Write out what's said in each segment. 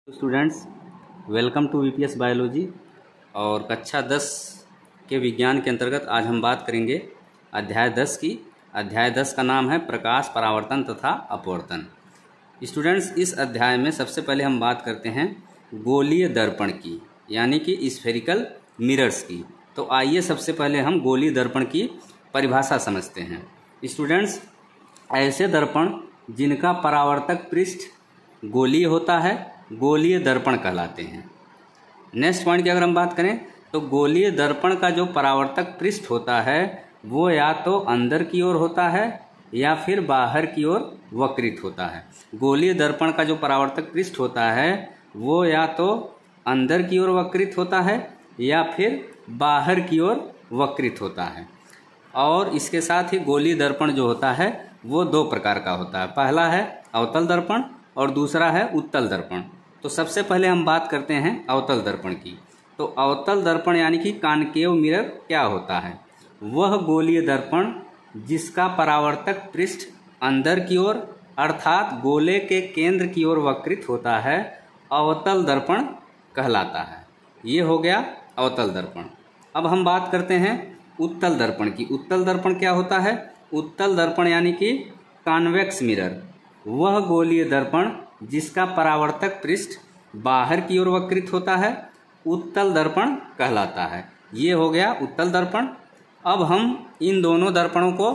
Students, welcome to VPS biology. और कक्षा 10 के विज्ञान के अंतर्गत आज हम बात करेंगे अध्याय 10 की। अध्याय 10 का नाम है प्रकाश, परावर्तन तथा अपवर्तन। स्टूडेंट्स, इस अध्याय में सबसे पहले हम बात करते हैं गोलीय दर्पण की, यानी कि स्फेरिकल मिरर्स की। तो आइए सबसे पहले हम गोलीय दर्पण की परिभाषा समझते हैं। स्टूडेंट्स, ऐसे दर्पण जिनका परावर्तक पृष्ठ गोलीय होता है गोलीय दर्पण कहलाते हैं। नेक्स्ट पॉइंट की अगर हम बात करें तो गोलीय दर्पण का जो परावर्तक पृष्ठ होता है वो या तो अंदर की ओर होता है या फिर बाहर की ओर वक्रित होता है। गोलीय दर्पण का जो परावर्तक पृष्ठ होता है वो या तो अंदर की ओर वक्रित होता है या फिर बाहर की ओर वक्रित होता है। और इसके साथ ही गोलीय दर्पण जो होता है वो दो प्रकार का होता है। पहला है अवतल दर्पण और दूसरा है उत्तल दर्पण। तो सबसे पहले हम बात करते हैं अवतल दर्पण की। तो अवतल दर्पण यानी कि कॉनकेव मिरर क्या होता है? वह गोलीय दर्पण जिसका परावर्तक पृष्ठ अंदर की ओर अर्थात गोले के केंद्र की ओर वक्रित होता है अवतल दर्पण कहलाता है। ये हो गया अवतल दर्पण। अब हम बात करते हैं उत्तल दर्पण की। उत्तल दर्पण क्या होता है? उत्तल दर्पण यानी कि कॉन्वेक्स मिरर, वह गोलीय दर्पण जिसका परावर्तक पृष्ठ बाहर की ओर वक्रित होता है उत्तल दर्पण कहलाता है। ये हो गया उत्तल दर्पण। अब हम इन दोनों दर्पणों को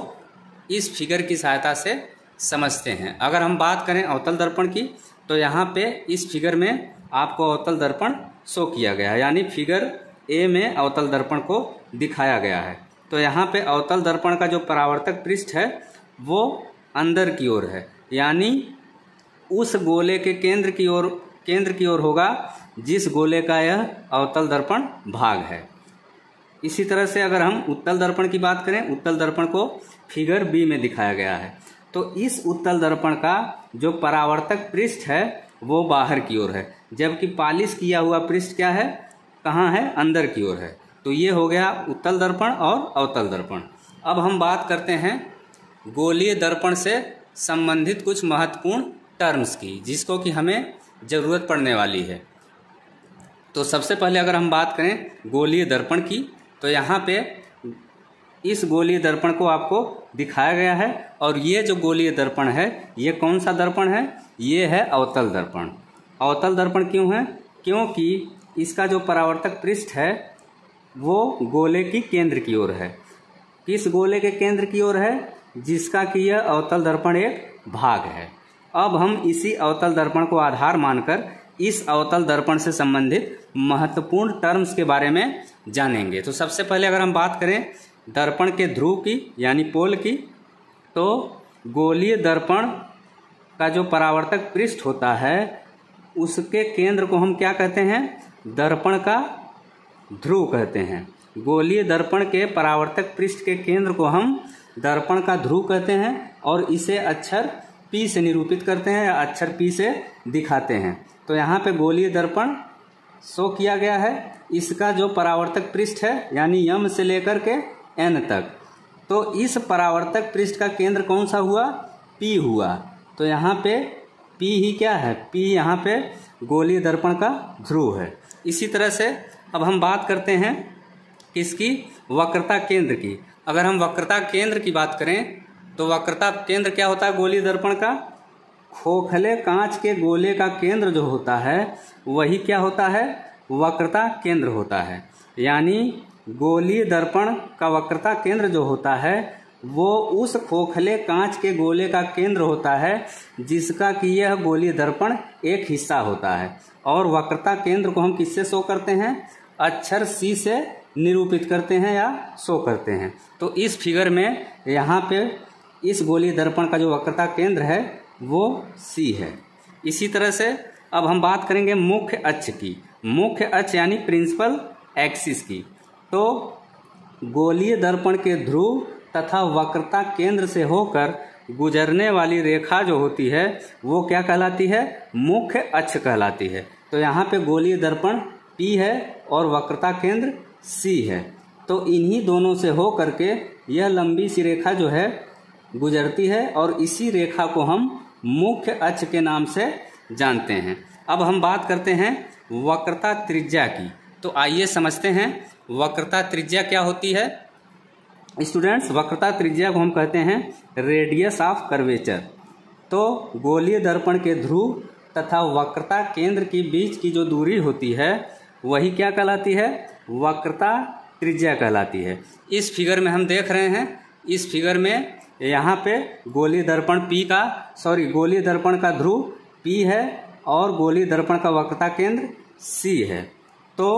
इस फिगर की सहायता से समझते हैं। अगर हम बात करें अवतल दर्पण की तो यहाँ पे इस फिगर में आपको अवतल दर्पण शो किया गया है, यानी फिगर ए में अवतल दर्पण को दिखाया गया है। तो यहाँ पे अवतल दर्पण का जो परावर्तक पृष्ठ है वो अंदर की ओर है, यानी उस गोले के केंद्र की ओर होगा जिस गोले का यह अवतल दर्पण भाग है। इसी तरह से अगर हम उत्तल दर्पण की बात करें, उत्तल दर्पण को फिगर बी में दिखाया गया है। तो इस उत्तल दर्पण का जो परावर्तक पृष्ठ है वो बाहर की ओर है, जबकि पॉलिश किया हुआ पृष्ठ क्या है, कहाँ है, अंदर की ओर है। तो ये हो गया उत्तल दर्पण और अवतल दर्पण। अब हम बात करते हैं गोलीय दर्पण से संबंधित कुछ महत्वपूर्ण टर्म्स की, जिसको कि हमें ज़रूरत पड़ने वाली है। तो सबसे पहले अगर हम बात करें गोलीय दर्पण की तो यहाँ पे इस गोलीय दर्पण को आपको दिखाया गया है। और ये जो गोलीय दर्पण है ये कौन सा दर्पण है? ये है अवतल दर्पण। अवतल दर्पण क्यों है? क्योंकि इसका जो परावर्तक पृष्ठ है वो गोले की केंद्र की ओर है। किस गोले के केंद्र की ओर है? जिसका कि यह अवतल दर्पण एक भाग है। अब हम इसी अवतल दर्पण को आधार मानकर इस अवतल दर्पण से संबंधित महत्वपूर्ण टर्म्स के बारे में जानेंगे। तो सबसे पहले अगर हम बात करें दर्पण के ध्रुव की यानी पोल की, तो गोलीय दर्पण का जो परावर्तक पृष्ठ होता है उसके केंद्र को हम क्या कहते हैं? दर्पण का ध्रुव कहते हैं। गोलीय दर्पण के परावर्तक पृष्ठ के केंद्र को हम दर्पण का ध्रुव कहते हैं और इसे अक्षर P से निरूपित करते हैं या अक्षर P से दिखाते हैं। तो यहाँ पे गोलीय दर्पण शो किया गया है। इसका जो परावर्तक पृष्ठ है यानी M से लेकर के N तक, तो इस परावर्तक पृष्ठ का केंद्र कौन सा हुआ? P हुआ। तो यहाँ पे P ही क्या है? P यहाँ पे गोलीय दर्पण का ध्रुव है। इसी तरह से अब हम बात करते हैं किसकी? वक्रता केंद्र की। अगर हम वक्रता केंद्र की बात करें तो वक्रता केंद्र क्या होता है गोलीय दर्पण का? खोखले कांच के गोले का केंद्र जो होता है वही क्या होता है? वक्रता केंद्र होता है। यानी गोलीय दर्पण का वक्रता केंद्र जो होता है वो उस खोखले कांच के गोले का केंद्र होता है जिसका कि यह गोलीय दर्पण एक हिस्सा होता है। और वक्रता केंद्र को हम किससे शो करते हैं? अक्षर C से निरूपित करते हैं या शो करते हैं। तो इस फिगर में यहाँ पे इस गोलीय दर्पण का जो वक्रता केंद्र है वो C है। इसी तरह से अब हम बात करेंगे मुख्य अक्ष की। मुख्य अक्ष यानी प्रिंसिपल एक्सिस की। तो गोलीय दर्पण के ध्रुव तथा वक्रता केंद्र से होकर गुजरने वाली रेखा जो होती है वो क्या कहलाती है? मुख्य अक्ष कहलाती है। तो यहाँ पे गोलीय दर्पण P है और वक्रता केंद्र C है। तो इन्हीं दोनों से हो करके यह लंबी सी रेखा जो है गुजरती है और इसी रेखा को हम मुख्य अक्ष के नाम से जानते हैं। अब हम बात करते हैं वक्रता त्रिज्या की। तो आइए समझते हैं वक्रता त्रिज्या क्या होती है। स्टूडेंट्स, वक्रता त्रिज्या को हम कहते हैं रेडियस ऑफ कर्वेचर। तो गोलीय दर्पण के ध्रुव तथा वक्रता केंद्र के बीच की जो दूरी होती है वही क्या कहलाती है, वक्रता त्रिज्या कहलाती है। इस फिगर में हम देख रहे हैं, इस फिगर में यहाँ पे गोलीय दर्पण गोलीय दर्पण का ध्रुव P है और गोलीय दर्पण का वक्रता केंद्र C है। तो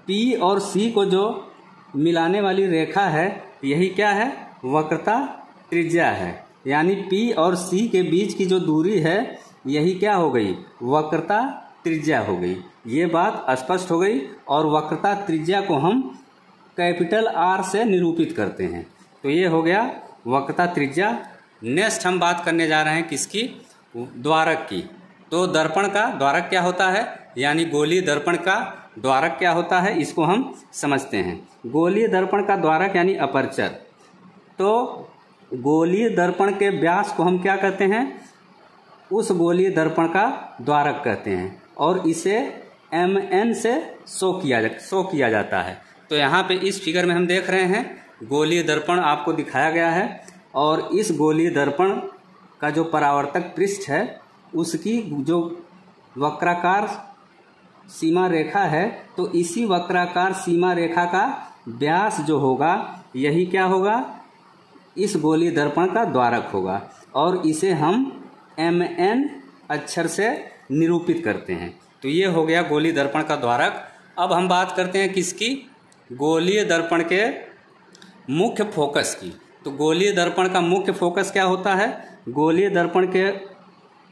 P और C को जो मिलाने वाली रेखा है यही क्या है, वक्रता त्रिज्या है। यानी P और C के बीच की जो दूरी है यही क्या हो गई, वक्रता त्रिज्या हो गई। ये बात स्पष्ट हो गई। और वक्रता त्रिज्या को हम कैपिटल R से निरूपित करते हैं। तो ये हो गया वक्रता त्रिज्या। नेक्स्ट हम बात करने जा रहे हैं किसकी, द्वारक की। तो दर्पण का द्वारक क्या होता है, यानी गोलीय दर्पण का द्वारक क्या होता है, इसको हम समझते हैं। गोलीय दर्पण का द्वारक यानी अपर्चर। तो गोलीय दर्पण के व्यास को हम क्या कहते हैं, उस गोलीय दर्पण का द्वारक कहते हैं और इसे mn से शो किया जाता है। तो यहाँ पे इस फिगर में हम देख रहे हैं गोलीय दर्पण आपको दिखाया गया है और इस गोलीय दर्पण का जो परावर्तक पृष्ठ है उसकी जो वक्राकार सीमा रेखा है, तो इसी वक्राकार सीमा रेखा का व्यास जो होगा यही क्या होगा, इस गोलीय दर्पण का द्वारक होगा और इसे हम mn अक्षर से निरूपित करते हैं। तो ये हो गया गोलीय दर्पण का द्वारक। अब हम बात करते हैं किसकी, गोलीय दर्पण के मुख्य फोकस की। तो गोलीय दर्पण का मुख्य फोकस क्या होता है, गोलीय दर्पण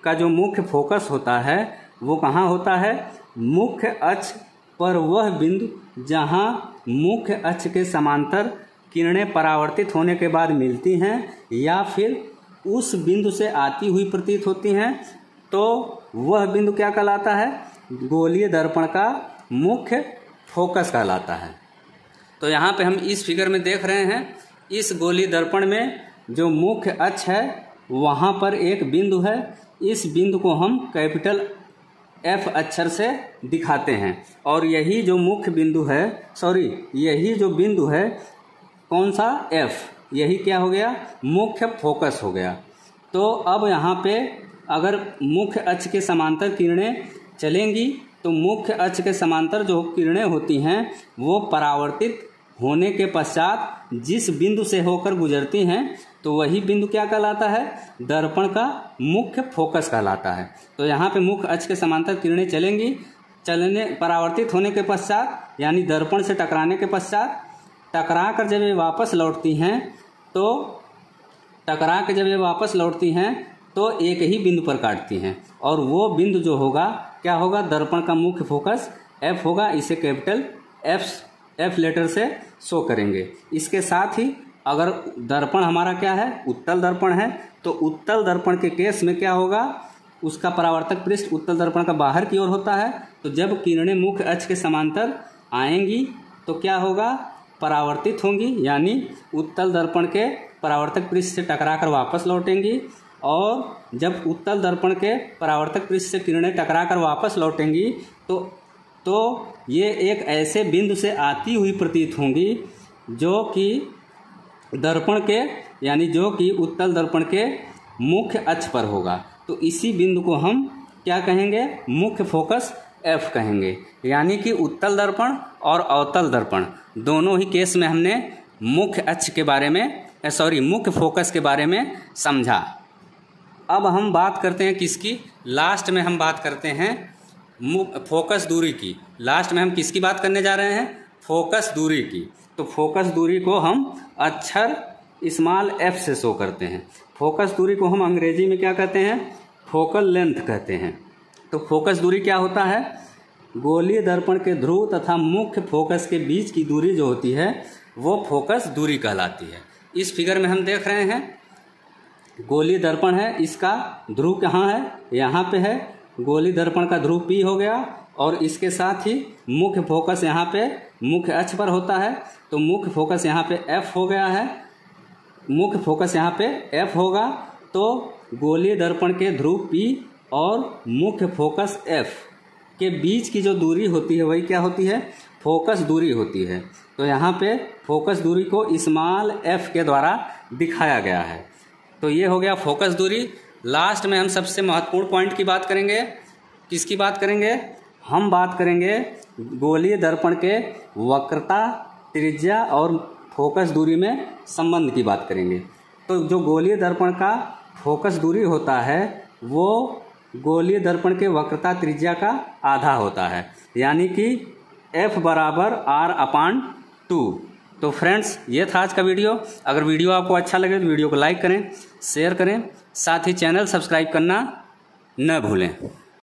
का जो मुख्य फोकस होता है वो कहाँ होता है, मुख्य अक्ष पर वह बिंदु जहाँ मुख्य अक्ष के समांतर किरणें परावर्तित होने के बाद मिलती हैं या फिर उस बिंदु से आती हुई प्रतीत होती हैं, तो वह बिंदु क्या कहलाता है, गोलीय दर्पण का मुख्य फोकस कहलाता है। तो यहाँ पे हम इस फिगर में देख रहे हैं, इस गोलीय दर्पण में जो मुख्य अक्ष है वहाँ पर एक बिंदु है। इस बिंदु को हम कैपिटल F अक्षर से दिखाते हैं और यही जो मुख्य बिंदु है, यही जो बिंदु है कौन सा, F, यही क्या हो गया, मुख्य फोकस हो गया। तो अब यहाँ पे अगर मुख्य अक्ष के समांतर किरणें चलेंगी तो मुख्य अक्ष के समांतर जो किरणें होती हैं वो परावर्तित होने के पश्चात जिस बिंदु से होकर गुजरती हैं तो वही बिंदु क्या कहलाता है, दर्पण का मुख्य फोकस कहलाता है। तो यहाँ पे मुख्य अक्ष के समांतर किरणें परावर्तित होने के पश्चात यानी दर्पण से टकराने के पश्चात टकरा कर जब ये वापस लौटती हैं तो एक ही बिंदु पर काटती हैं और वो बिंदु जो होगा क्या होगा, दर्पण का मुख्य फोकस F होगा। इसे कैपिटल F लेटर से शो करेंगे। इसके साथ ही अगर दर्पण हमारा क्या है, उत्तल दर्पण है, तो उत्तल दर्पण के केस में क्या होगा, उसका परावर्तक पृष्ठ उत्तल दर्पण का बाहर की ओर होता है। तो जब किरणें मुख्य अक्ष के समांतर आएंगी तो क्या होगा, परावर्तित होंगी, यानी उत्तल दर्पण के परावर्तक पृष्ठ से टकराकर वापस लौटेंगी। और जब उत्तल दर्पण के परावर्तक पृष्ठ से किरणें टकराकर वापस लौटेंगी तो ये एक ऐसे बिंदु से आती हुई प्रतीत होंगी जो कि दर्पण के यानी जो कि उत्तल दर्पण के मुख्य अक्ष पर होगा। तो इसी बिंदु को हम क्या कहेंगे, मुख्य फोकस F कहेंगे। यानी कि उत्तल दर्पण और अवतल दर्पण दोनों ही केस में हमने मुख्य अक्ष के बारे में मुख्य फोकस के बारे में समझा। अब हम बात करते हैं किसकी, लास्ट में हम बात करते हैं फोकस दूरी की। लास्ट में हम किसकी बात करने जा रहे हैं, फोकस दूरी की। तो फोकस दूरी को हम अक्षर स्मॉल f से शो करते हैं। फोकस दूरी को हम अंग्रेजी में क्या कहते हैं, फोकल लेंथ कहते हैं। तो फोकस दूरी क्या होता है, गोलीय दर्पण के ध्रुव तथा मुख्य फोकस के बीच की दूरी जो होती है वो फोकस दूरी कहलाती है। इस फिगर में हम देख रहे हैं गोलीय दर्पण है, इसका ध्रुव कहाँ है, यहाँ पे है। गोलीय दर्पण का ध्रुव P हो गया और इसके साथ ही मुख्य फोकस यहाँ पे मुख्य अक्ष पर होता है। तो मुख्य फोकस यहाँ पे F हो गया है, मुख्य फोकस यहाँ पे F होगा। तो गोलीय दर्पण के ध्रुव P और मुख्य फोकस F के बीच की जो दूरी होती है वही क्या होती है, फोकस दूरी होती है। तो यहाँ पे फोकस दूरी को स्मॉल f के द्वारा दिखाया गया है। तो ये हो गया फोकस दूरी। लास्ट में हम सबसे महत्वपूर्ण पॉइंट की बात करेंगे। किसकी बात करेंगे? हम बात करेंगे गोलीय दर्पण के वक्रता, त्रिज्या और फोकस दूरी में संबंध की बात करेंगे। तो जो गोलीय दर्पण का फोकस दूरी होता है वो गोलीय दर्पण के वक्रता त्रिज्या का आधा होता है, यानी कि F बराबर R/2। तो फ्रेंड्स, ये था आज का वीडियो। अगर वीडियो आपको अच्छा लगे तो वीडियो को लाइक करें, शेयर करें, साथ ही चैनल सब्सक्राइब करना न भूलें।